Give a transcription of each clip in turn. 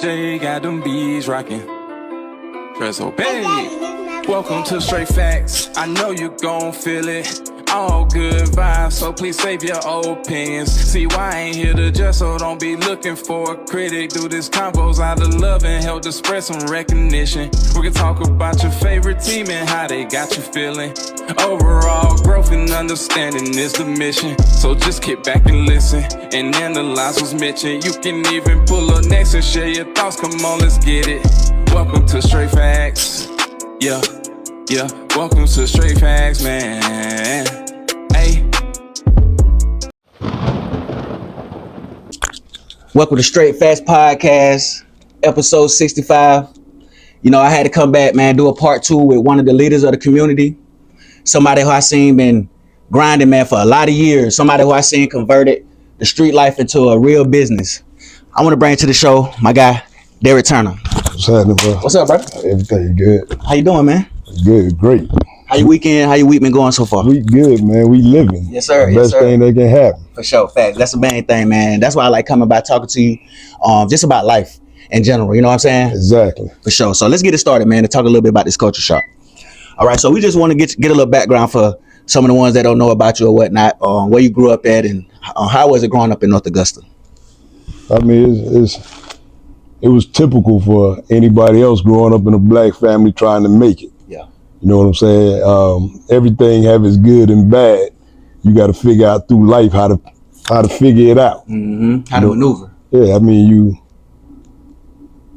J got them bees rocking. Press obey. Welcome to Straight Facts. I know you gon' feel it. All good vibes, so please save your opinions. See why I ain't here to judge, so don't be looking for a critic. Do this combos out of love and help to spread some recognition. We can talk about your favorite team and how they got you feeling. Overall growth and understanding is the mission. So just kick back and listen and analyze what's mentioned. You can even pull up next and share your thoughts. Come on, let's get it. Welcome to Straight Facts. Yeah. Yeah, welcome to Straight Facts, man. Hey. Welcome to Straight Facts Podcast, episode 65. You know, I had to come back, man, do a part 2 with one of the leaders of the community. Somebody who I seen been grinding, man, for a lot of years. Somebody who I seen converted the street life into a real business. I want to bring to the show my guy, DERRICK Turner. What's happening, bro? What's up, bro? Everything good. How you doing, man? Good, great. How your week been going so far? We good, man. We living. Yes, sir. The best thing that can happen. For sure. Facts. That's the main thing, man. That's why I like coming by talking to you just about life in general. You know what I'm saying? Exactly. For sure. So let's get it started, man, to talk a little bit about this culture shock. All right. So we just want to get a little background for some of the ones that don't know about you or whatnot, where you grew up at and how was it growing up in North Augusta? I mean, it was typical for anybody else growing up in a black family trying to make it. Yeah. You know what I'm saying? Everything have its good and bad. You got to figure out through life how to figure it out. Mm-hmm. How to maneuver. Yeah, I mean,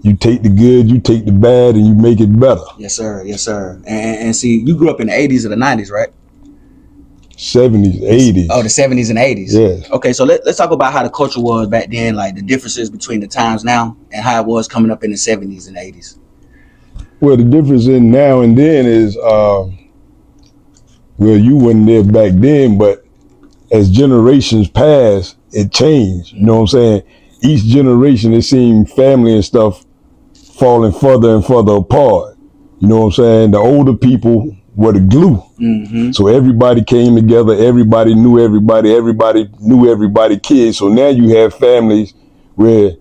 you take the good, you take the bad, and you make it better. Yes, sir. Yes, sir. And see, you grew up in the 80s or the 90s, right? 70s, 80s. Oh, the 70s and 80s. Yeah. Okay, so let's talk about how the culture was back then, like the differences between the times now and how it was coming up in the 70s and 80s. Well, the difference in now and then is, well, you weren't there back then, but as generations pass, it changed. You know what I'm saying? Each generation, it seemed family and stuff falling further and further apart. You know what I'm saying? The older people were the glue. Mm-hmm. So everybody came together, everybody knew everybody knew everybody kids. So now you have families where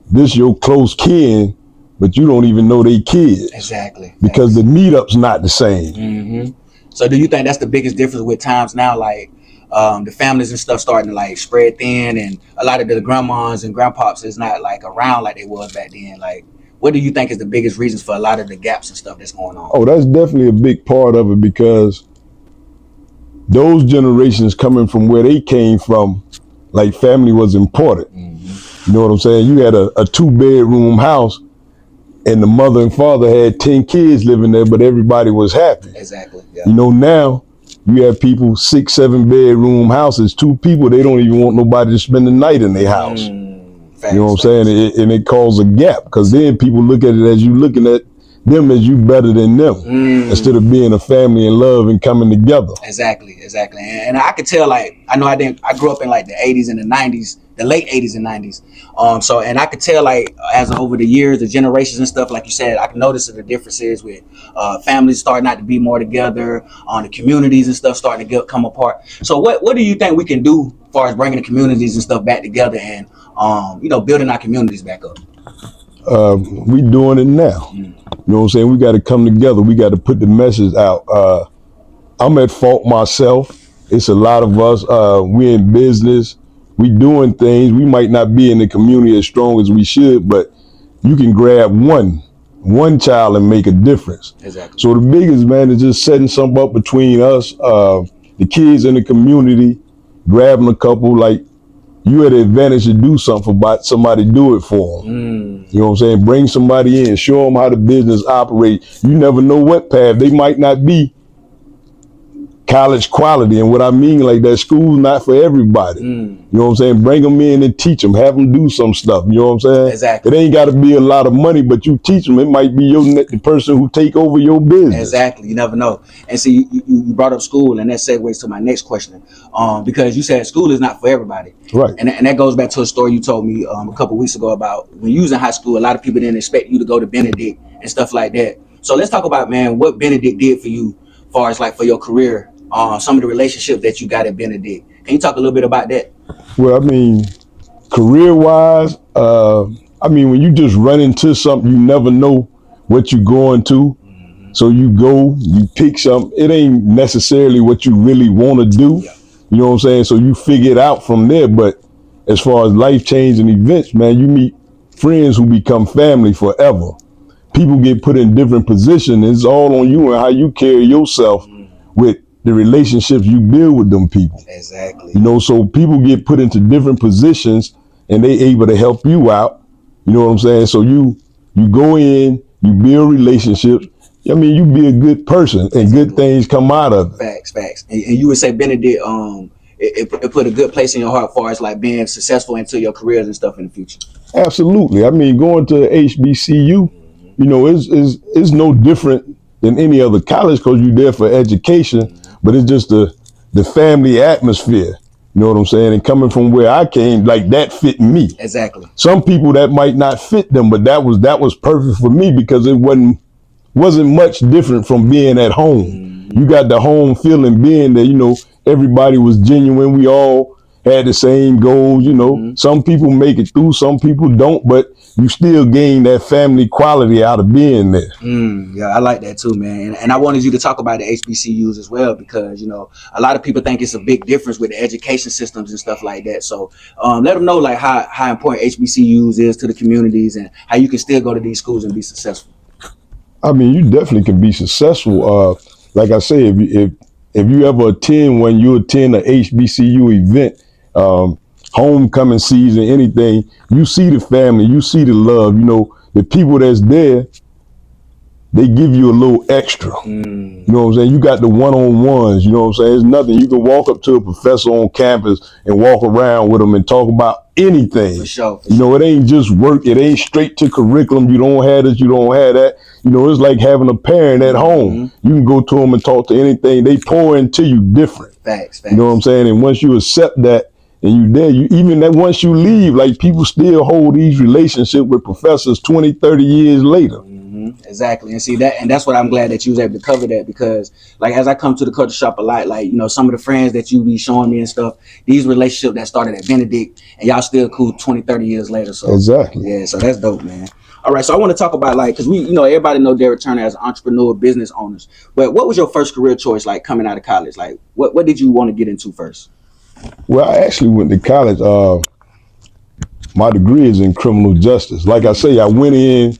this your close kin, but you don't even know they kids. Exactly. Because the meetup's not the same. Mm-hmm. So do you think that's the biggest difference with times now? Like the families and stuff starting to like spread thin, and a lot of the grandmas and grandpops is not like around like they was back then. Like, what do you think is the biggest reasons for a lot of the gaps and stuff that's going on? Oh, that's definitely a big part of it, because those generations coming from where they came from, like family was important. Mm-hmm. You know what I'm saying? You had a 2-bedroom house and the mother and father had 10 kids living there, but everybody was happy. Exactly. Yeah. You know, now you have people 6-7 bedroom houses, 2 people, they don't even want nobody to spend the night in their house. Facts, you know what I'm saying? And it causes a gap, because then people look at it as you looking at them as you better than them, instead of being a family and love and coming together. Exactly. And I could tell, like, I grew up in like the 80s and the 90s, the late 80s and 90s. So, and I could tell, like, as over the years, the generations and stuff, like you said, I can notice the differences with families starting not to be more together, the communities and stuff starting to come apart. So what do you think we can do as far as bringing the communities and stuff back together and, building our communities back up? We doing it now. You know what I'm saying? We got to come together. We got to put the message out. I'm at fault myself. It's a lot of us. We in business. We doing things. We might not be in the community as strong as we should, but you can grab one child and make a difference. Exactly. So the biggest, man, is just setting something up between us, the kids in the community, grabbing a couple, like, you had the advantage to do something about somebody, do it for them. You know what I'm saying? Bring somebody in, show them how the business operates. You never know what path. They might not be college quality. And what I mean, like, that school's not for everybody. You know what I'm saying? Bring them in and teach them, have them do some stuff. You know what I'm saying? Exactly. It ain't got to be a lot of money, but you teach them. It might be the person who take over your business. Exactly. You never know. And see, you brought up school, and that segues to my next question. Because you said school is not for everybody. Right. And that goes back to a story you told me a couple weeks ago about when you was in high school, a lot of people didn't expect you to go to Benedict and stuff like that. So let's talk about, man, what Benedict did for you as far as like for your career, some of the relationships that you got at Benedict. Can you talk a little bit about that? Well, I mean, career-wise, I mean, when you just run into something, you never know what you're going to. So you go, you pick something. It ain't necessarily what you really want to do. Yeah. You know what I'm saying? So you figure it out from there. But as far as life changing events, man, you meet friends who become family forever. People get put in different positions. It's all on you and how you carry yourself with the relationships you build with them people. Exactly. You know, so people get put into different positions and they able to help you out. You know what I'm saying? So you go in, you build relationships. I mean, you be a good person and good things come out of it. Facts. And you would say Benedict, it put a good place in your heart as far as like being successful into your careers and stuff in the future. Absolutely. I mean, going to HBCU, you know, is no different than any other college because you're there for education, but it's just the family atmosphere. You know what I'm saying? And coming from where I came, like that fit me. Exactly. Some people that might not fit them, but that was perfect for me because it wasn't much different from being at home. You got the home feeling being there, you know, everybody was genuine. We all had the same goals, you know. Some people make it through, some people don't, but you still gain that family quality out of being there. Yeah, I like that too, man. And I wanted you to talk about the HBCUs as well because, you know, a lot of people think it's a big difference with the education systems and stuff like that. So let them know like how important HBCUs is to the communities and how you can still go to these schools and be successful. I mean, you definitely can be successful. Like I say, if you ever attend when you attend a HBCU event, homecoming season, anything, you see the family, you see the love. You know, the people that's there, they give you a little extra. You know what I'm saying? You got the one-on-ones, you know what I'm saying? It's nothing. You can walk up to a professor on campus and walk around with them and talk about anything. For sure. You know, it ain't just work. It ain't straight to curriculum. You don't have this, you don't have that. You know, it's like having a parent at home. You can go to them and talk to anything. They pour into you different. Facts. You know what I'm saying? And once you accept that and you there, even that once you leave, like people still hold these relationships with professors 20, 30 years later. Exactly. And see that, and that's what I'm glad that you was able to cover that because like as I come to the culture shop a lot, like, you know, some of the friends that you be showing me and stuff, these relationships that started at Benedict and y'all still cool 20, 30 years later. So exactly. Yeah, so that's dope, man. All right, so I want to talk about like, because we, you know, everybody know Derrick Turner as entrepreneur, business owners. But what was your first career choice like coming out of college? Like, what did you want to get into first? Well, I actually went to college. My degree is in criminal justice. Like I say, I went in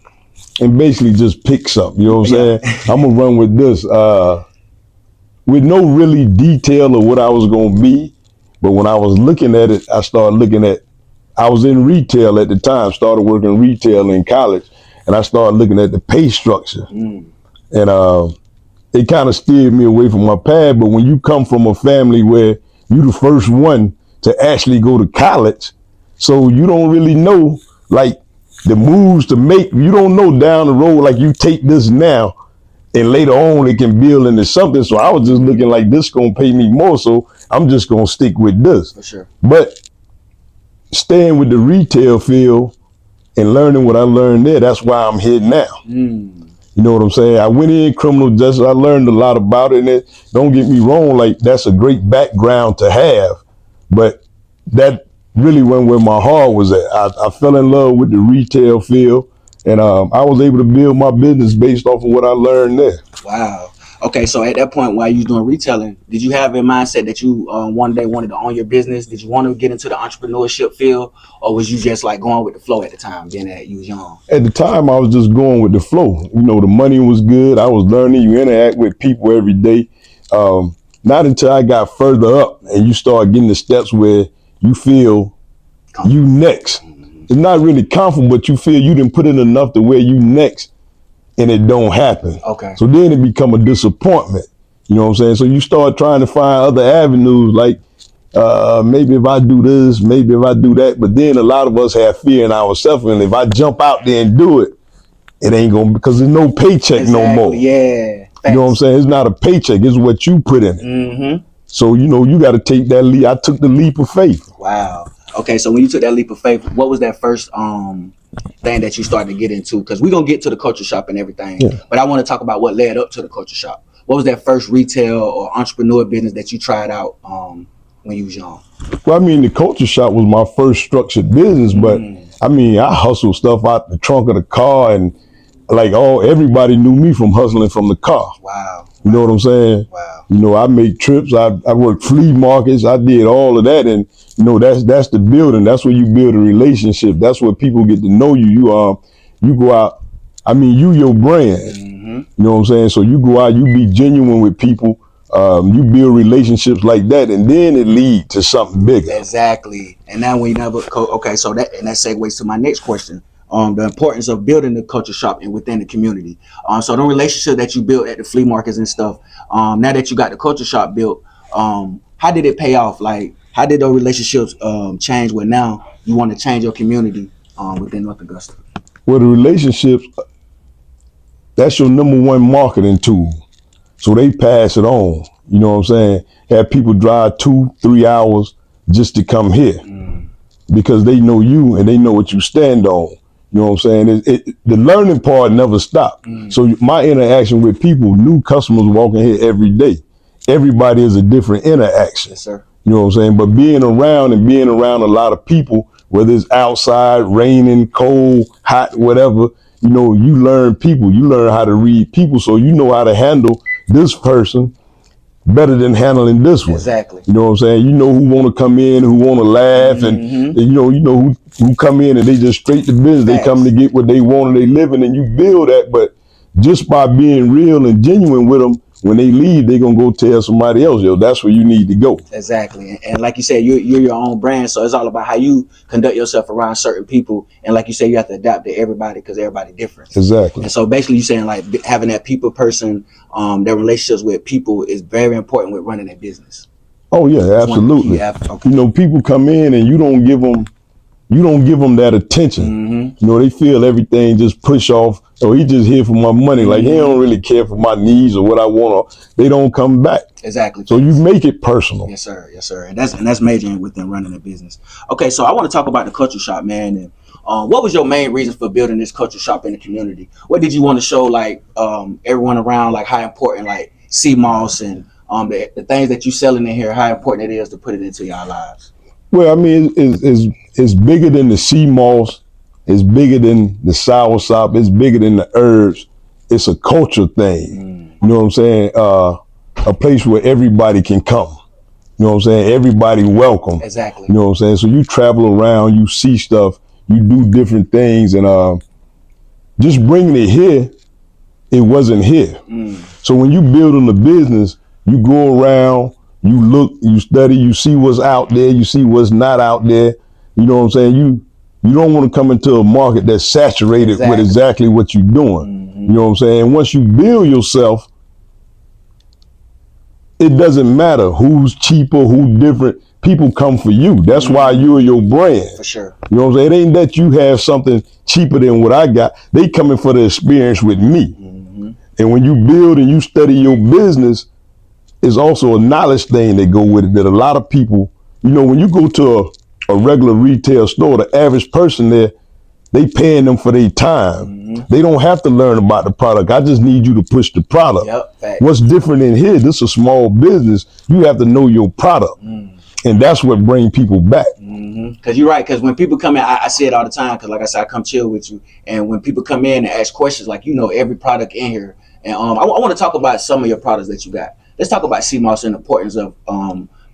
and basically just picked something. You know what I'm saying? I'm gonna run with this with no really detail of what I was gonna be. But when I was looking at it, I started looking at. I was in retail at the time, started working retail in college, and I started looking at the pay structure. And it kind of steered me away from my path. But when you come from a family where you the first one to actually go to college, so you don't really know like the moves to make. You don't know down the road, like you take this now and later on it can build into something. So I was just looking like this gonna pay me more, so I'm just gonna stick with this. For sure. But staying with the retail field and learning what I learned there, that's why I'm here now. You know what I'm saying? I went in criminal justice. I learned a lot about it. And don't get me wrong, like that's a great background to have. But that really went where my heart was at. I fell in love with the retail field. And I was able to build my business based off of what I learned there. Wow. Okay, so at that point while you was doing retailing, did you have in mindset that you one day wanted to own your business? Did you want to get into the entrepreneurship field, or was you just like going with the flow at the time, being that you was young? At the time, I was just going with the flow. You know, the money was good. I was learning. You interact with people every day. Not until I got further up and you start getting the steps where you feel you next. It's not really comfortable, but you feel you didn't put in enough to where you next. And it don't happen. Okay. So then it become a disappointment. You know what I'm saying? So you start trying to find other avenues, like maybe if I do this, maybe if I do that. But then a lot of us have fear in ourselves, and if I jump out there and do it, it ain't gonna, because there's no paycheck no more. Yeah. Thanks. You know what I'm saying? It's not a paycheck. It's what you put in it. So you know you got to take that leap. I took the leap of faith. Wow. Okay, so when you took that leap of faith, what was that first thing that you started to get into? Because we're going to get to the culture shop and everything, but I want to talk about what led up to the culture shop. What was that first retail or entrepreneur business that you tried out when you was young? Well, I mean, the culture shop was my first structured business, but I mean, I hustled stuff out the trunk of the car, and like everybody knew me from hustling from the car. Wow. You know what I'm saying? Wow. You know, I make trips. I worked flea markets. I did all of that, and you know, that's the building. That's where you build a relationship. That's where people get to know you. You go out. I mean, you your brand. Mm-hmm. You know what I'm saying? So you go out. You be genuine with people. You build relationships like that, and then it leads to something bigger. Exactly. And now we never okay, so that segues to my next question. The importance of building the culture shop and within the community. So the relationship that you built at the flea markets and stuff. Now that you got the culture shop built, how did it pay off? Like, how did those relationships change? Where now you want to change your community within North Augusta? Well, the relationships, that's your number one marketing tool. So they pass it on. You know what I'm saying? Have people drive 2-3 hours just to come here because they know you and they know what you stand on. You know what I'm saying? The learning part never stopped. So my interaction with people, new customers walking here every day, everybody is a different interaction. Yes, sir. You know what I'm saying? But being around a lot of people, whether it's outside, raining, cold, hot, whatever, you know, you learn people. You learn how to read people, so you know how to handle this person better than handling this one. Exactly. You know what I'm saying? You know who want to come in, who want to laugh, and you know who come in and they just straight to business. They come to get what they want and they living, and you build that. But just by being real and genuine with them, when they leave, they're gonna go tell somebody else, yo, that's where you need to go. Exactly. And like you said, you're your own brand, so it's all about how you conduct yourself around certain people. And like you say, you have to adapt to everybody because everybody different. Exactly. And so basically, you're saying like having that people person, their relationships with people is very important with running a business. Oh yeah, absolutely. Okay. You know, people come in and you don't give them that attention. You know, they feel everything just push off. Oh, he just here for my money. Like he don't really care for my needs or what I want. They don't come back. Exactly. So you make it personal. Yes, sir. Yes, sir. And that's major within running a business. Okay, so I want to talk about the culture shop, man. And what was your main reason for building this culture shop in the community? What did you want to show, like everyone around, like how important, like CMOS and the things that you selling in here, how important it is to put it into your lives? Well, I mean, it's bigger than the sea moss. It's bigger than the soursop. It's bigger than the herbs. It's a culture thing. You know what I'm saying? A place where everybody can come. You know what I'm saying? Everybody welcome. Exactly. You know what I'm saying? So you travel around, you see stuff, you do different things, and just bringing it here, it wasn't here. So when you building a business, you go around, you look, you study, you see what's out there, you see what's not out there. You know what I'm saying? You don't want to come into a market that's saturated with exactly what you're doing. You know what I'm saying? Once you build yourself, it doesn't matter who's cheaper, who's different. People come for you. That's why you're your brand. For sure. You know what I'm saying? It ain't that you have something cheaper than what I got. They coming for the experience with me. And when you build and you study your business, it's also a knowledge thing that go with it that a lot of people, you know, when you go to a regular retail store, the average person there, they paying them for their time. They don't have to learn about the product. I just need you to push the product. What's different in here, this is a small business, you have to know your product. And that's what brings people back. Because you're right, because when people come in, I see it all the time, because like I said, I come chill with you. And when people come in and ask questions, like, you know, every product in here. And I want to talk about some of your products that you got. Let's talk about CMOS and the importance of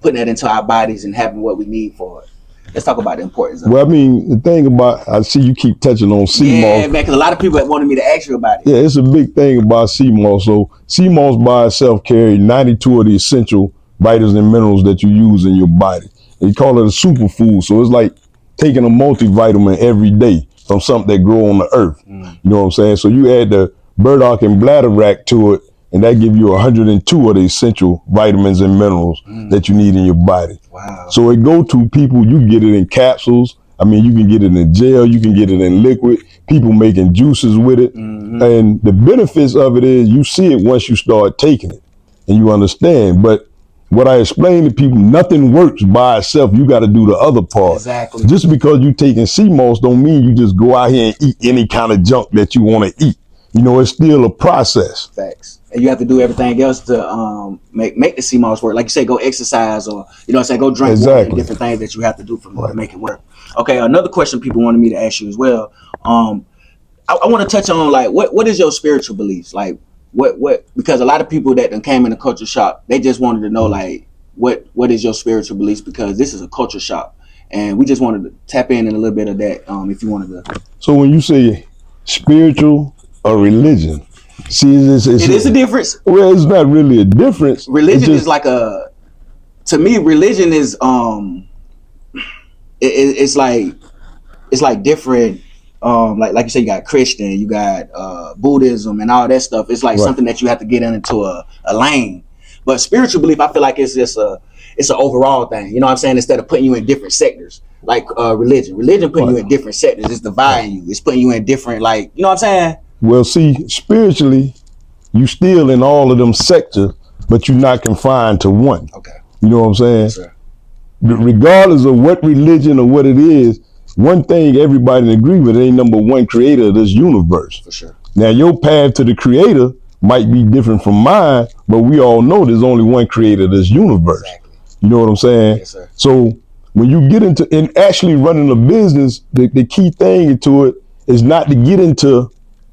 putting that into our bodies and having what we need for it. Let's talk about the importance of it. Well, I mean, the thing about, I see you keep touching on CMOS. Yeah, man, because a lot of people have wanted me to ask you about it. Yeah, it's a big thing about CMOS. So CMOS by itself carries 92 of the essential vitamins and minerals that you use in your body. They call it a superfood. So it's like taking a multivitamin every day from something that grow on the earth. You know what I'm saying? So you add the burdock and bladderwrack to it, and that give you 102 of the essential vitamins and minerals that you need in your body. Wow. So it go to people, you get it in capsules. I mean, you can get it in gel, you can get it in liquid, people making juices with it. And the benefits of it is you see it once you start taking it and you understand. But what I explain to people, nothing works by itself. You got to do the other part. Exactly. Just because you taking CMOS don't mean you just go out here and eat any kind of junk that you want to eat. You know, it's still a process. Facts. And you have to do everything else to make the CMOS work. Like you say, go exercise, or, you know what I'm saying, go drink water, and different things that you have to do to make it work. Okay, another question people wanted me to ask you as well. I want to touch on like what is your spiritual beliefs? Like what because a lot of people that done came in the culture shop, they just wanted to know like what is your spiritual beliefs, because this is a culture shop, and we just wanted to tap in a little bit of that. If you wanted to. So when you say spiritual or religion, see, It is a difference. Well, it's not really a difference. Religion is like to me, religion is it's like different. Like you said, you got Christian, you got Buddhism, and all that stuff. It's like something that you have to get into a lane. But spiritual belief, I feel like it's just it's an overall thing. You know what I'm saying? Instead of putting you in different sectors, like religion putting you in different sectors. It's dividing you. It's putting you in different, like, you know what I'm saying? Well, see, spiritually, you still in all of them sectors, but you're not confined to one. Okay. You know what I'm saying? Yes, sir. Regardless of what religion or what it is, one thing everybody agree with, it ain't number one creator of this universe. For sure. Now, your path to the creator might be different from mine, but we all know there's only one creator of this universe. Exactly. You know what I'm saying? Yes, sir. So when you get into and actually running a business, the key thing into it is not to get into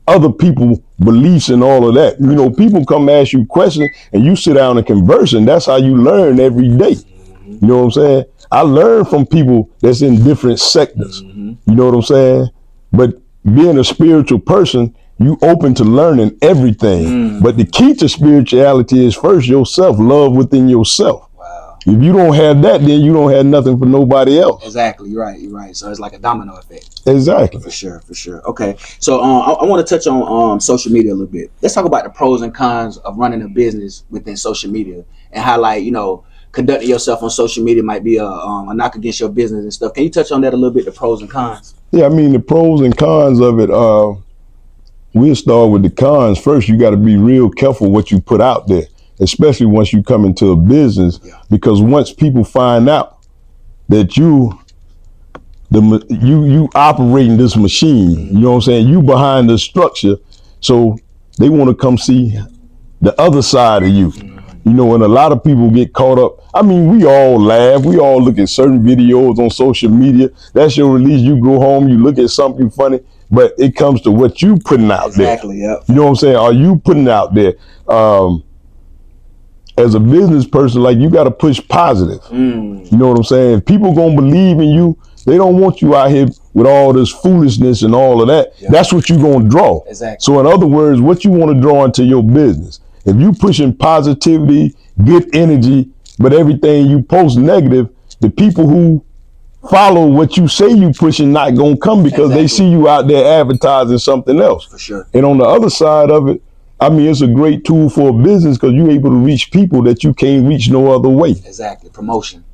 other people's beliefs and all of that. You know, people come ask you questions and you sit down and converse, and that's how you learn every day. You know what I'm saying? I learn from people that's in different sectors. You know what I'm saying? But being a spiritual person, you open to learning everything. But the key to spirituality is first yourself, love within yourself. Wow. If you don't have that, then you don't have nothing for nobody else. Exactly. You're right. So it's like a domino effect. Exactly. For sure. Okay. So I want to touch on social media a little bit. Let's talk about the pros and cons of running a business within social media, and how, like, you know, conducting yourself on social media might be a knock against your business and stuff. Can you touch on that a little bit, the pros and cons? Yeah, I mean, the pros and cons of it, we'll start with the cons. First, you got to be real careful what you put out there, especially once you come into a business, because once people find out that you operating this machine, you know what I'm saying, you behind the structure, so they want to come see the other side of you. You know, and a lot of people get caught up. I mean, we all laugh. We all look at certain videos on social media. That's your release. You go home, you look at something funny, but it comes to what you putting out there. Exactly, yep. You know what I'm saying? Are you putting it out there? As a business person, like, you got to push positive. You know what I'm saying? If people going to believe in you, they don't want you out here with all this foolishness and all of that. Yep. That's what you're going to draw. Exactly. So in other words, what you want to draw into your business. If you pushing positivity, good energy, but everything you post negative, the people who follow what you say you pushing not gonna come, because they see you out there advertising something else. For sure. And on the other side of it, I mean, it's a great tool for a business because you're able to reach people that you can't reach no other way. Exactly. Promotion.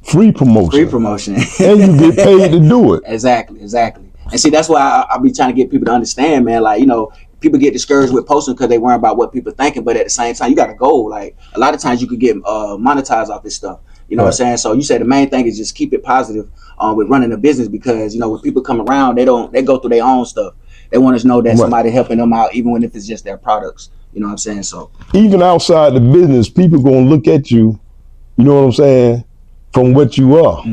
Free promotion. Free promotion. And you get paid to do it. Exactly. And see, that's why I be trying to get people to understand, man, like, you know, people get discouraged with posting because they worry about what people thinking, but at the same time, you got a goal. Like, a lot of times you could get monetized off this stuff. You know what I'm saying? So you said the main thing is just keep it positive with running a business, because, you know, when people come around, they go through their own stuff. They want to know that somebody helping them out, even if it's just their products. You know what I'm saying? So even outside the business, people gonna look at you, you know what I'm saying, from what you are.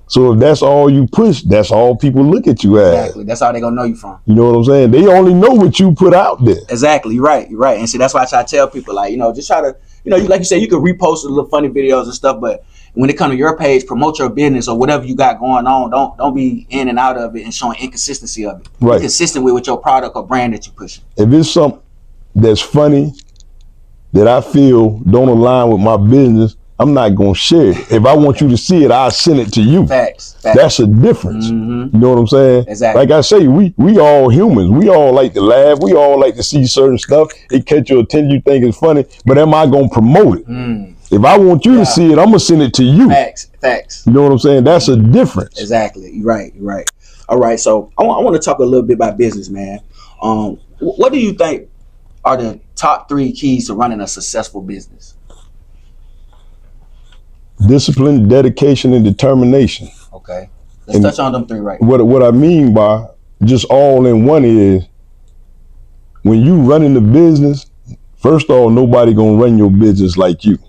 So if that's all you push, that's all people look at you as. Exactly. That's all they gonna know you from. You know what I'm saying? They only know what you put out there. Exactly. You're right. And see, that's why I try to tell people, like, you know, just try to, you know, like you said, you can repost the little funny videos and stuff, but when it comes to your page, promote your business or whatever you got going on. Don't be in and out of it and showing inconsistency of it. Right. Be consistent with your product or brand that you're pushing. If it's something that's funny that I feel don't align with my business, I'm not gonna share it. If I want you to see it, I'll send it to you. Facts. That's a difference. You know what I'm saying? Exactly. Like I say, we all humans. We all like to laugh. We all like to see certain stuff. It catch your attention. You think it's funny, but am I gonna promote it? If I want you to see it, I'm gonna send it to you. Facts. You know what I'm saying? That's a difference. Exactly. You're right. All right. So I want to talk a little bit about business, man. What do you think are the top 3 keys to running a successful business? Discipline, dedication, and determination. Okay. Let's touch on them 3 right now. What I mean by just all in one is, when you running the business, first of all, nobody gonna run your business like you.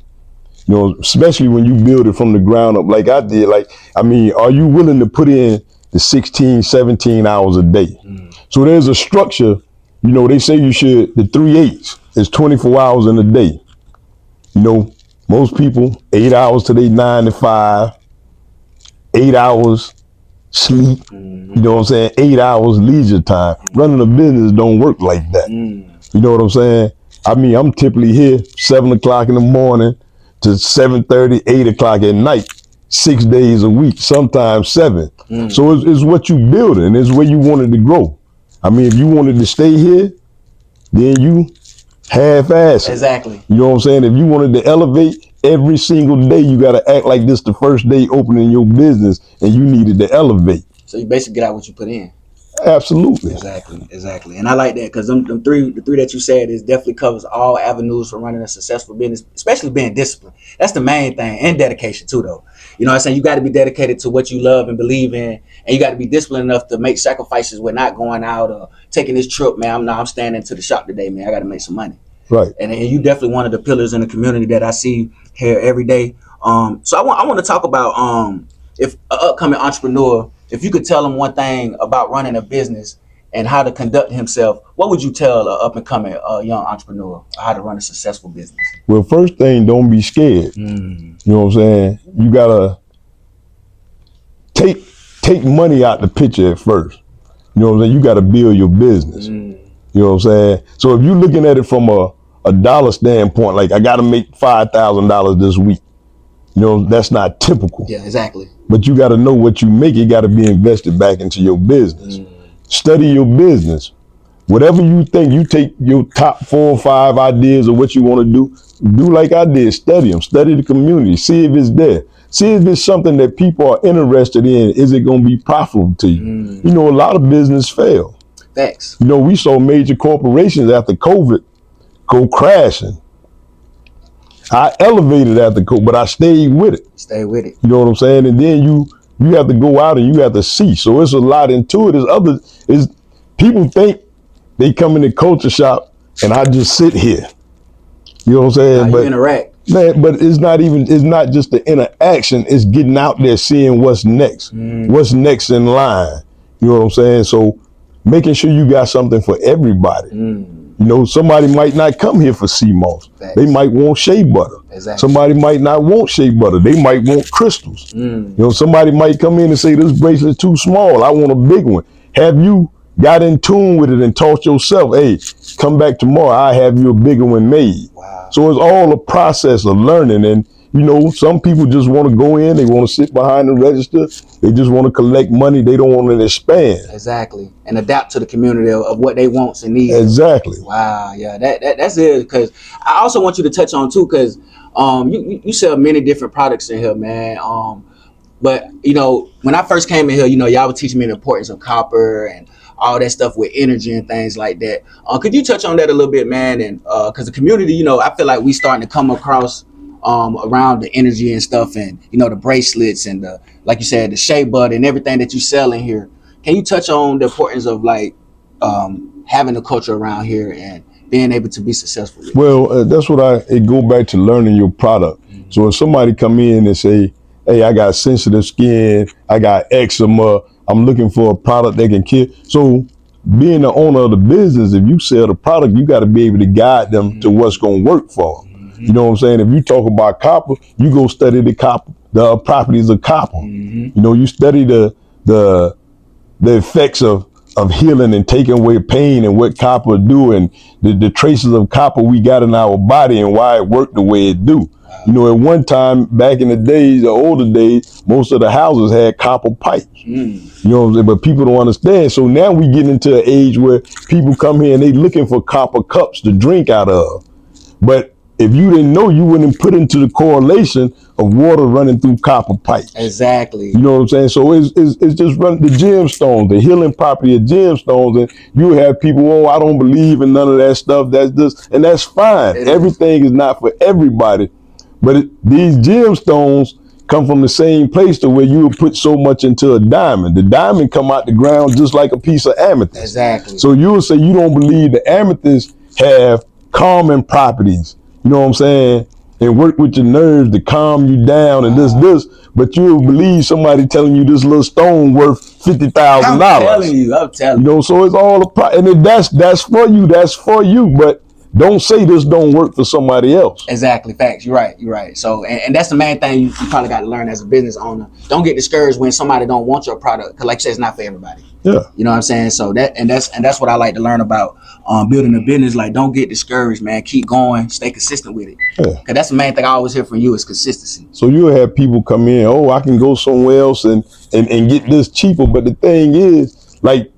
You know, especially when you build it from the ground up like I did. Like, I mean, are you willing to put in the 16, 17 hours a day? So there's a structure. You know, they say you should, the 3/8 is 24 hours in a day. You know, most people, 8 hours to their 9 to 5, 8 hours sleep. You know what I'm saying? 8 hours leisure time. Running a business don't work like that. You know what I'm saying? I mean, I'm typically here 7 o'clock in the morning to 7:30, 8 o'clock at night, 6 days a week, sometimes 7. So it's what you building. It's where you wanted to grow. I mean, if you wanted to stay here, then you half-ass it. Exactly. You know what I'm saying? If you wanted to elevate, every single day you got to act like this the first day opening your business and you needed to elevate. So you basically get out what you put in. Absolutely. Exactly. And I like that because the three that you said is definitely covers all avenues for running a successful business, especially being disciplined. That's the main thing, and dedication too, though. You know what I'm saying? You got to be dedicated to what you love and believe in, and you got to be disciplined enough to make sacrifices with not going out or taking this trip, man. I'm standing to the shop today, man. I got to make some money. Right. And you definitely one of the pillars in the community that I see here every day. So I want to talk about if an upcoming entrepreneur, if you could tell him one thing about running a business and how to conduct himself, what would you tell an up and coming young entrepreneur how to run a successful business? Well, first thing, don't be scared. You know what I'm saying? You gotta take money out the picture at first. You know what I'm saying? You gotta build your business. You know what I'm saying? So if you're looking at it from a dollar standpoint, like I gotta make $5,000 this week, you know, that's not typical. Yeah, exactly. But you got to know what you make. It got to be invested back into your business. Study your business. Whatever you think, you take your top 4 or 5 ideas of what you want to do like I did. Study them. Study the community. See if it's there. See if it's something that people are interested in. Is it going to be profitable to you? You know, a lot of business fail. Thanks. You know, we saw major corporations after COVID go crashing. I elevated after COVID, but I stayed with it. Stay with it. You know what I'm saying? And then you have to go out and you have to see. So it's a lot into it. Is people think they come in the culture shop and I just sit here. You know what I'm saying? But you interact. Man, but it's not just the interaction, it's getting out there, seeing what's next. What's next in line. You know what I'm saying? So making sure you got something for everybody. You know, somebody might not come here for sea moss. They might want shea butter. Exactly. Somebody might not want shea butter. They might want crystals. You know, somebody might come in and say, this bracelet's too small. I want a big one. Have you got in tune with it and taught yourself, hey, come back tomorrow, I have you a bigger one made. Wow. So it's all a process of learning. And, you know, some people just want to go in, they want to sit behind the register, they just want to collect money, they don't want to expand. Exactly. And adapt to the community of what they want and need. Exactly. Wow, yeah, that's it. Because I also want you to touch on too, because you sell many different products in here, man. But you know, when I first came in here, you know, y'all were teaching me the importance of copper and all that stuff with energy and things like that. Could you touch on that a little bit, man? And because the community, you know, I feel like we starting to come across around the energy and stuff, and you know, the bracelets and the, like you said, the shea butter and everything that you sell in here. Can you touch on the importance of like having a culture around here and being able to be successful with? Well, that's what it go back to learning your product. So if somebody come in and say, hey, I got sensitive skin, I got eczema, I'm looking for a product that can kill. So being the owner of the business, if you sell the product, you got to be able to guide them to what's going to work for them. You know what I'm saying? If you talk about copper, you go study the copper, the properties of copper. You know, you study the effects of healing and taking away pain and what copper do, and the traces of copper we got in our body and why it worked the way it do. You know, at one time, back in the days, the older days, most of the houses had copper pipes. You know what I'm saying? But people don't understand. So now we get into an age where people come here and they looking for copper cups to drink out of. But if you didn't know, you wouldn't put into the correlation of water running through copper pipes. Exactly. You know what I'm saying? So it's just running the gemstones, the healing property of gemstones, and you have people, oh, I don't believe in none of that stuff. That's this, and that's fine. Everything is not for everybody, but these gemstones come from the same place to where you would put so much into a diamond. The diamond come out the ground just like a piece of amethyst. Exactly. So you will say you don't believe the amethyst have calming properties. You know what I'm saying? and work with your nerves to calm you down and this, but you'll believe somebody telling you this little stone worth $50,000. I'm telling you. You know, so it's all and that's for you, but don't say this don't work for somebody else. Exactly, facts. You're right. So, and that's the main thing you probably got to learn as a business owner. Don't get discouraged when somebody don't want your product, because like you said, it's not for everybody. Yeah. You know what I'm saying? So that's what I like to learn about building a business. Like, don't get discouraged, man. Keep going, stay consistent with it. Yeah. Because that's the main thing I always hear from you is consistency. So you'll have people come in, oh, I can go somewhere else and get this cheaper. But the thing is, like,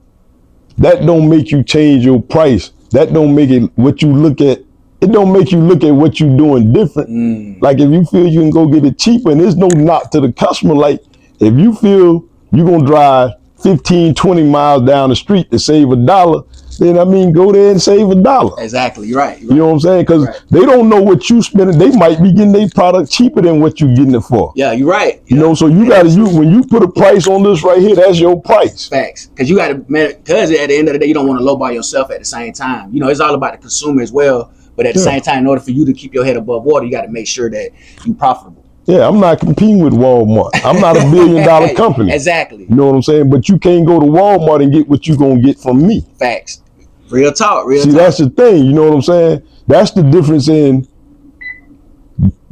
that don't make you change your price. That don't make it what you look at. It don't make you look at what you're doing different. Like, if you feel you can go get it cheaper, and there's no knock to the customer. Like, if you feel you're going to drive 15, 20 miles down the street to save $1, then I mean, go there and save $1. Exactly, you're right. You know what I'm saying? Because they don't know what you spending. They might be getting their product cheaper than what you're getting it for. Yeah, you're right. You know, so you got to when you put a price on this right here, that's your price. Facts. Because you got to, because at the end of the day, you don't want to lowball yourself at the same time. You know, it's all about the consumer as well. But at the same time, in order for you to keep your head above water, you got to make sure that you're profitable. Yeah, I'm not competing with Walmart. I'm not a $1 billion company. Exactly. You know what I'm saying? But you can't go to Walmart and get what you're going to get from me. Facts. Real talk. See, that's the thing. You know what I'm saying? That's the difference in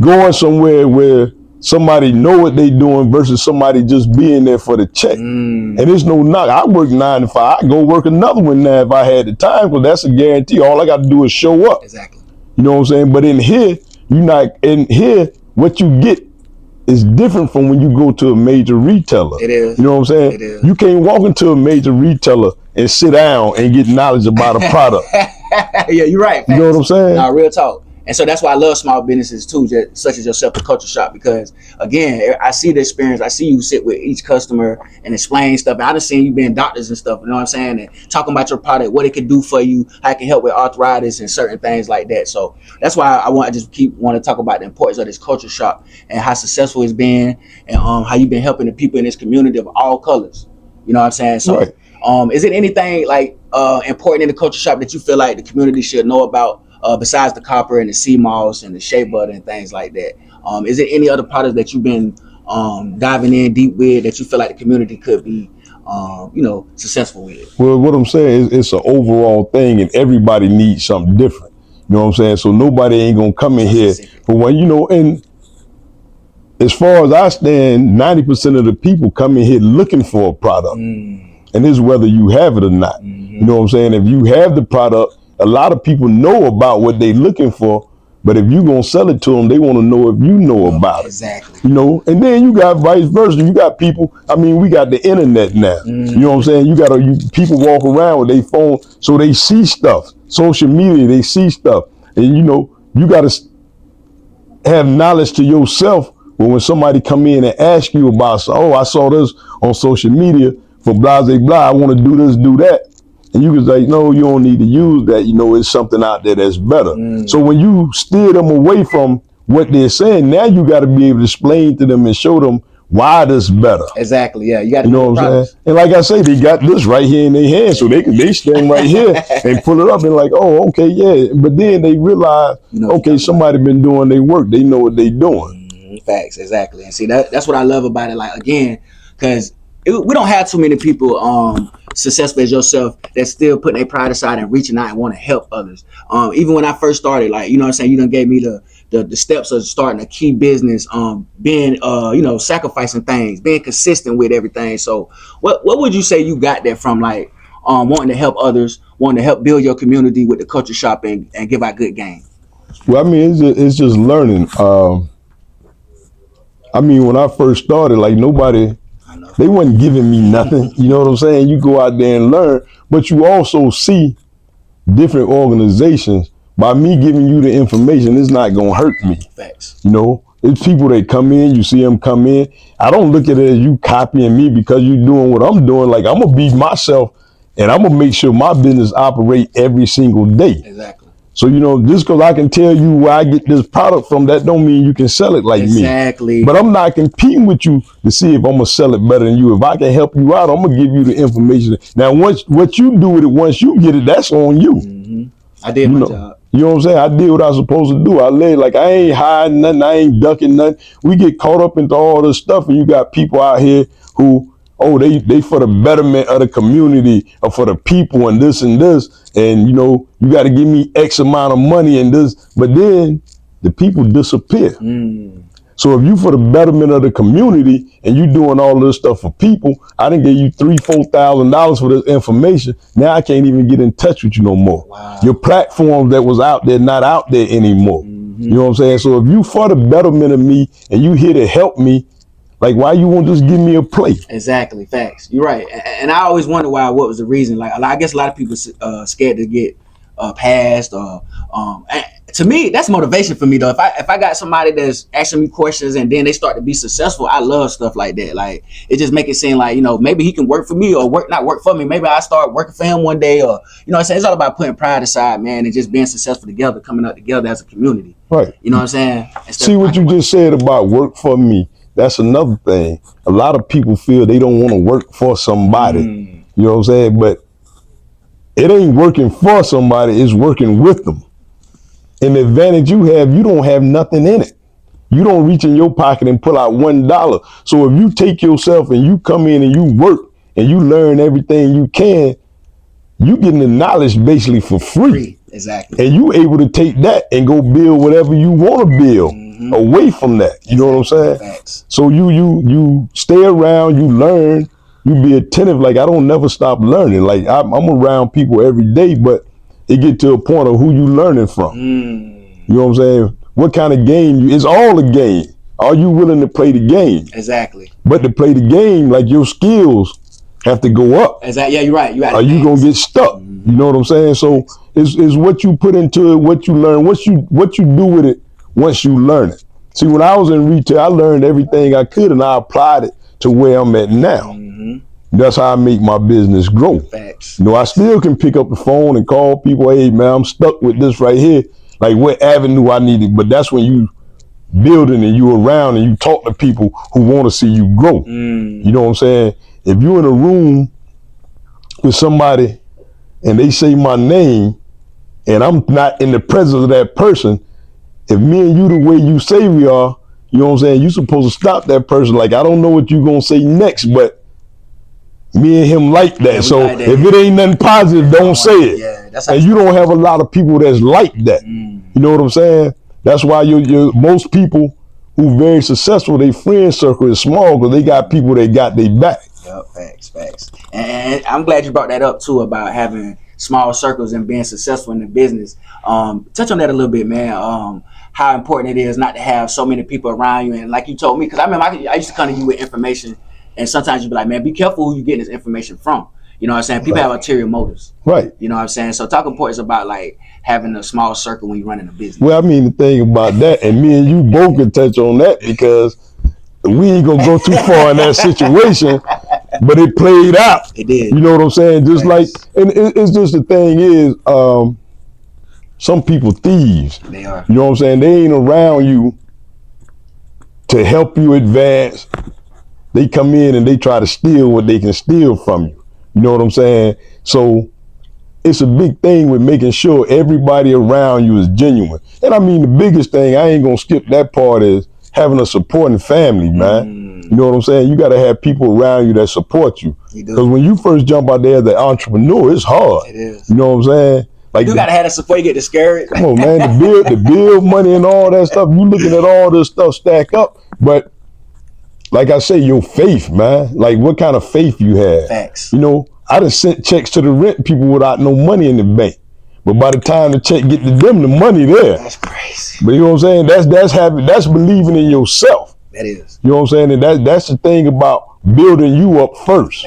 going somewhere where somebody know what they doing versus somebody just being there for the check. And there's no knock. I work 9 to 5. I go work another one now if I had the time, because that's a guarantee. All I got to do is show up. Exactly. You know what I'm saying? But in here, what you get is different from when you go to a major retailer. It is. You know what I'm saying? It is. You can't walk into a major retailer and sit down and get knowledge about a product. Yeah, you're right. You know what I'm saying? Nah, real talk. And so that's why I love small businesses too, such as yourself, the Culture Shop, because again, I see the experience. I see you sit with each customer and explain stuff. And I done seen you being doctors and stuff, you know what I'm saying? And talking about your product, what it can do for you, how it can help with arthritis and certain things like that. So that's why I want to talk about the importance of this Culture Shop and how successful it's been, and how you've been helping the people in this community of all colors. You know what I'm saying? So is it anything like important in the Culture Shop that you feel like the community should know about? Besides the copper and the sea moss and the shea butter and things like that, is there any other products that you've been diving in deep with that you feel like the community could be, successful with? Well, what I'm saying is it's an overall thing, and everybody needs something different. You know what I'm saying? So nobody ain't gonna come in here for one. You know, and as far as I stand, 90% of the people come in here looking for a product, and it's whether you have it or not. You know what I'm saying? If you have the product, a lot of people know about what they're looking for, but if you're going to sell it to them, they want to know if you know about it. Exactly. You know, and then you got vice versa. You got people, I mean, we got the internet now. You know what I'm saying? You got people walk around with their phone, so they see stuff. Social media, they see stuff. And, you know, you got to have knowledge to yourself. But when somebody come in and ask you about, oh, I saw this on social media for blah, blah, blah, I want to do this, do that. And you can say, no, you don't need to use that. You know, it's something out there that's better. So when you steer them away from what they're saying, now you got to be able to explain to them and show them why this better. Exactly. Yeah, you got to. You know what I'm saying? And like I say, they got this right here in their hand, so they stand right here and pull it up and like, oh, okay, yeah. But then they realize, okay, somebody been doing their work. They know what they doing. Facts. Exactly. And see, that's what I love about it. Like, again, because we don't have too many people successful as yourself that's still putting their pride aside and reaching out and want to help others. Even when I first started, like, you know what I'm saying, you done gave me the steps of starting a key business, being sacrificing things, being consistent with everything. So what would you say you got that from, like, wanting to help others, wanting to help build your community with the Culture Shop and give out good game? Well, I mean, it's just learning. I mean, when I first started, like, they wasn't giving me nothing. You know what I'm saying? You go out there and learn, but you also see different organizations. By me giving you the information, it's not going to hurt me. Facts. You know, it's people that come in, you see them come in. I don't look at it as you copying me because you're doing what I'm doing. Like, I'm going to be myself, and I'm going to make sure my business operate every single day. Exactly. So, you know, just because I can tell you where I get this product from, that don't mean you can sell it like me. Exactly. But I'm not competing with you to see if I'm going to sell it better than you. If I can help you out, I'm going to give you the information. Now, what you do with it once you get it, that's on you. I did my job. You know what I'm saying? I did what I was supposed to do. I lay like I ain't hiding nothing. I ain't ducking nothing. We get caught up into all this stuff, and you got people out here who, oh, they for the betterment of the community or for the people and this, and you know, you got to give me X amount of money and this, but then the people disappear. So if you for the betterment of the community and you doing all this stuff for people, I didn't give you $3,000-$4,000 for this information. Now I can't even get in touch with you no more. Wow. Your platform that was out there, not out there anymore. You know what I'm saying? So if you for the betterment of me and you here to help me, like why you won't just give me a plate? Exactly, facts. You're right. And I always wonder why. What was the reason? Like I guess a lot of people scared to get passed or to me, that's motivation for me though. If I got somebody that's asking me questions and then they start to be successful, I love stuff like that. Like it just make it seem like, you know, maybe he can work for me or not work for me. Maybe I start working for him one day, or you know what I'm saying? It's all about putting pride aside, man, and just being successful together, coming up together as a community. Right. You know what I'm saying? See what you just said about work for me. That's another thing. A lot of people feel they don't want to work for somebody. You know what I'm saying? But it ain't working for somebody, it's working with them. And the advantage you have, you don't have nothing in it. You don't reach in your pocket and pull out $1. So if you take yourself and you come in and you work and you learn everything you can, you getting the knowledge basically for free. Exactly. And you able to take that and go build whatever you want to build away from that. You know what I'm saying? Facts. So you stay around, you learn, you be attentive. Like I don't never stop learning. Like I'm around people every day, but it get to a point of who you learning from. You know what I'm saying? What kind of game it's all a game. Are you willing to play the game? Exactly. But to play the game, like your skills have to go up. Exactly. Yeah, you're right. You're right. Or you gonna get stuck. You know what I'm saying? So it's what you put into it, what you learn, what you do with it once you learn it. See, when I was in retail, I learned everything I could and I applied it to where I'm at now. That's how I make my business grow. Facts. You know, I still can pick up the phone and call people, hey man, I'm stuck with this right here. Like what avenue I needed, but that's when you building and you around and you talk to people who want to see you grow. You know what I'm saying? If you're in a room with somebody and they say my name and I'm not in the presence of that person, if me and you the way you say we are, you know what I'm saying, you supposed to stop that person. Like, I don't know what you gonna say next, but me and him like that. Yeah, so like that. if it ain't nothing positive, don't say it. Yeah, that's and you don't have a lot of people that's like that. You know what I'm saying? That's why you most people who very successful, their friend circle is small because they got people that got their back. Yep, facts. And I'm glad you brought that up too about having small circles and being successful in the business. Touch on that a little bit, man. How important it is not to have so many people around you. And like you told me, because I remember I used to come to you with information, and sometimes you'd be like, man, be careful who you're getting this information from. You know what I'm saying? People have ulterior motives. Right. You know what I'm saying? So talk importance about like having a small circle when you're running a business. Well, I mean, the thing about that, and me and you both can touch on that because we ain't gonna go too far in that situation, but it played out. It did. You know what I'm saying? Just like, and it's just the thing is, some people thieves. They are. You know what I'm saying? They ain't around you to help you advance. They come in and they try to steal what they can steal from you. You know what I'm saying? So it's a big thing with making sure everybody around you is genuine. And I mean, the biggest thing, I ain't gonna skip that part, is having a supporting family, man. You know what I'm saying? You gotta have people around you that support you. Because when you first jump out there as an entrepreneur, it's hard. It is. You know what I'm saying? Like, you gotta have that support, you get discouraged. Come on, man, the bill money and all that stuff, you looking at all this stuff stack up. But like I say, your faith, man. Like, what kind of faith you have? Facts. You know, I done sent checks to the rent people without no money in the bank. But by the time the check get to them, the money there. That's crazy. But you know what I'm saying? That's believing in yourself. That is. You know what I'm saying? And that's the thing about building you up first.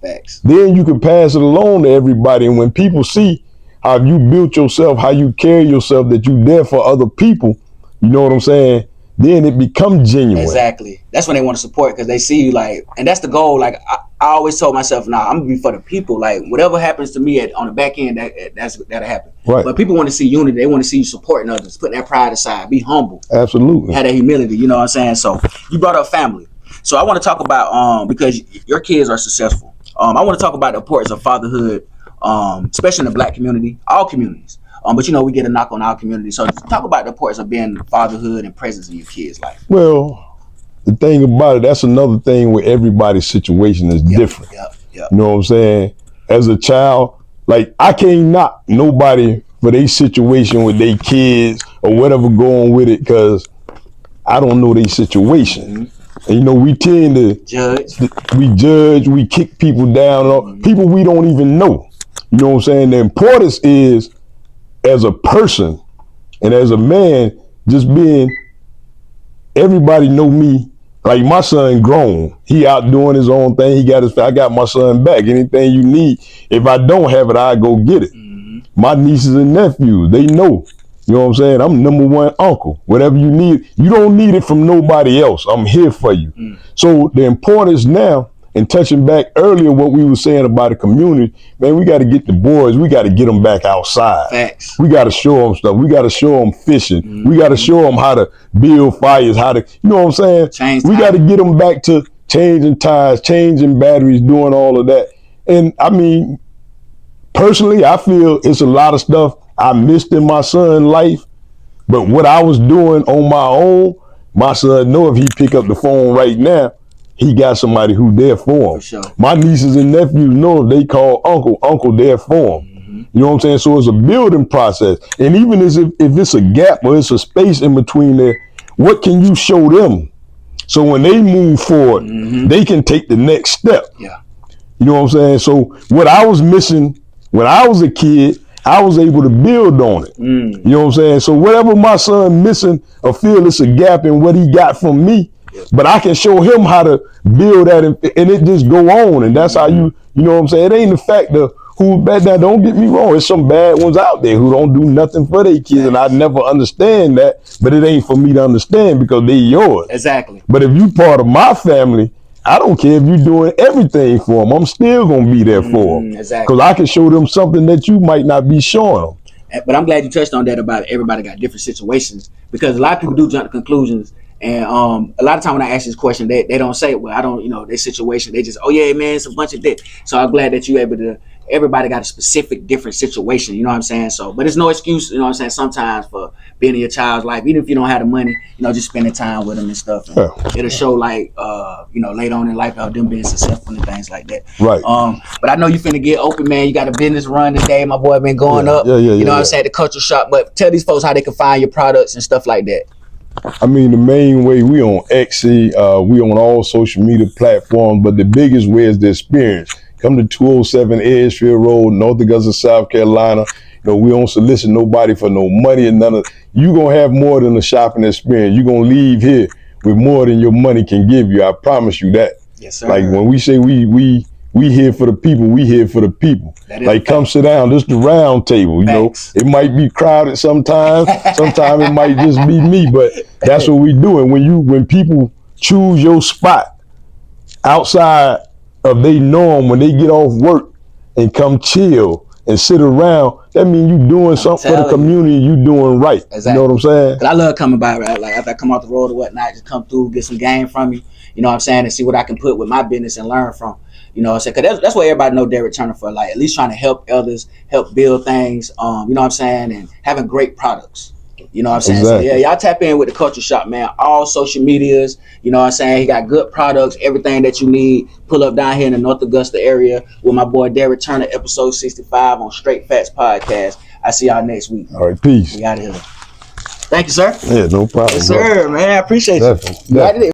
Facts. Then you can pass it along to everybody. And when people see how you built yourself, how you carry yourself, that you there for other people, you know what I'm saying? Then it becomes genuine. Exactly. That's when they want to support, because they see you, like, and that's the goal. Like I always told myself, nah, I'm gonna be for the people. Like whatever happens to me on the back end, that'll happen. Right. But people want to see unity. They want to see you supporting others, putting that pride aside, be humble. Absolutely. Have that humility. You know what I'm saying? So you brought up family. So I want to talk about because your kids are successful. I want to talk about the importance of fatherhood, especially in the Black community, all communities. But you know, we get a knock on our community. So talk about the importance of being fatherhood and presence in your kids' life. Well, the thing about it, that's another thing where everybody's situation is different. You know what I'm saying? As a child, like I can't knock nobody for their situation with their kids or whatever going with it, because I don't know their situation. And you know, we tend to judge, we kick people down, people we don't even know. You know what I'm saying? The importance is, as a person and as a man, just being, everybody know me. Like my son grown, he out doing his own thing. I got my son back. Anything you need, if I don't have it, I go get it. My nieces and nephews, they know. You know what I'm saying? I'm #1 uncle. Whatever you need, you don't need it from nobody else. I'm here for you. So the importance now, and touching back earlier what we were saying about the community, man, we got to get the boys, we got to get them back outside. Facts. We got to show them stuff. We got to show them fishing. We got to show them how to build fires, how to, you know what I'm saying? We got to get them back to changing tires, changing batteries, doing all of that. And I mean, personally, I feel it's a lot of stuff I missed in my son's life, but what I was doing on my own, my son know if he pick up the phone right now, he got somebody who there for him. For sure. My nieces and nephews know if they call uncle there for him. You know what I'm saying? So it's a building process. And even if it's a gap or it's a space in between there, what can you show them? So when they move forward, they can take the next step. Yeah. You know what I'm saying? So what I was missing when I was a kid, I was able to build on it. You know what I'm saying? So whatever my son missing or feel it's a gap in what he got from me, but I can show him how to build that, and it just go on. And that's how you know what I'm saying? It ain't the fact of who's bad. Now, don't get me wrong. There's some bad ones out there who don't do nothing for their kids, and I never understand that, but it ain't for me to understand because they yours. Exactly. But if you part of my family, I don't care if you're doing everything for them. I'm still going to be there for them. Exactly. Because I can show them something that you might not be showing them. But I'm glad you touched on that about everybody got different situations, because a lot of people do jump to conclusions. And a lot of time when I ask this question, they don't say, well, I don't, you know, their situation. They just, oh yeah, man, it's a bunch of dick. So I'm glad that you able to, everybody got a specific different situation, you know what I'm saying? So, but it's no excuse, you know what I'm saying, sometimes for being in your child's life, even if you don't have the money, you know, just spending time with them and stuff. And it'll show like, you know, later on in life, how them being successful and things like that. Right. But I know you finna get open, man. You got a business run today. My boy been going up. You know what I'm saying? The culture shop. But tell these folks how they can find your products and stuff like that. I mean, the main way, we on Etsy, we on all social media platforms, but the biggest way is the experience. Come to 207 Edgefield Road, North Augusta, South Carolina. You know, we don't solicit nobody for no money and none of. You gonna have more than a shopping experience. You gonna leave here with more than your money can give you. I promise you that. Yes, sir. Like when we say we here for the people, we here for the people. Like come sit down, this the round table, you know. It might be crowded sometimes, sometimes it might just be me, but that's what we do. And when people choose your spot outside of they norm, when they get off work and come chill and sit around, that means you doing something for the community, you doing right. Exactly. You know what I'm saying? Cause I love coming by, right? Like after I come off the road or whatnot, just come through, get some game from you, you know what I'm saying, and see what I can put with my business and learn from. You know what I'm saying? Because that's what everybody know Derrick Turner for, like at least trying to help others, help build things, you know what I'm saying, and having great products. You know what I'm saying? Exactly. So yeah, y'all tap in with the Culture Shop, man. All social medias, you know what I'm saying? He got good products, everything that you need. Pull up down here in the North Augusta area with my boy Derrick Turner, episode 65 on Straight Facts Podcast. I see y'all next week. All right, peace. We out of here. Thank you, sir. Yeah, no problem. Yes, sir, man. I appreciate you. Definitely.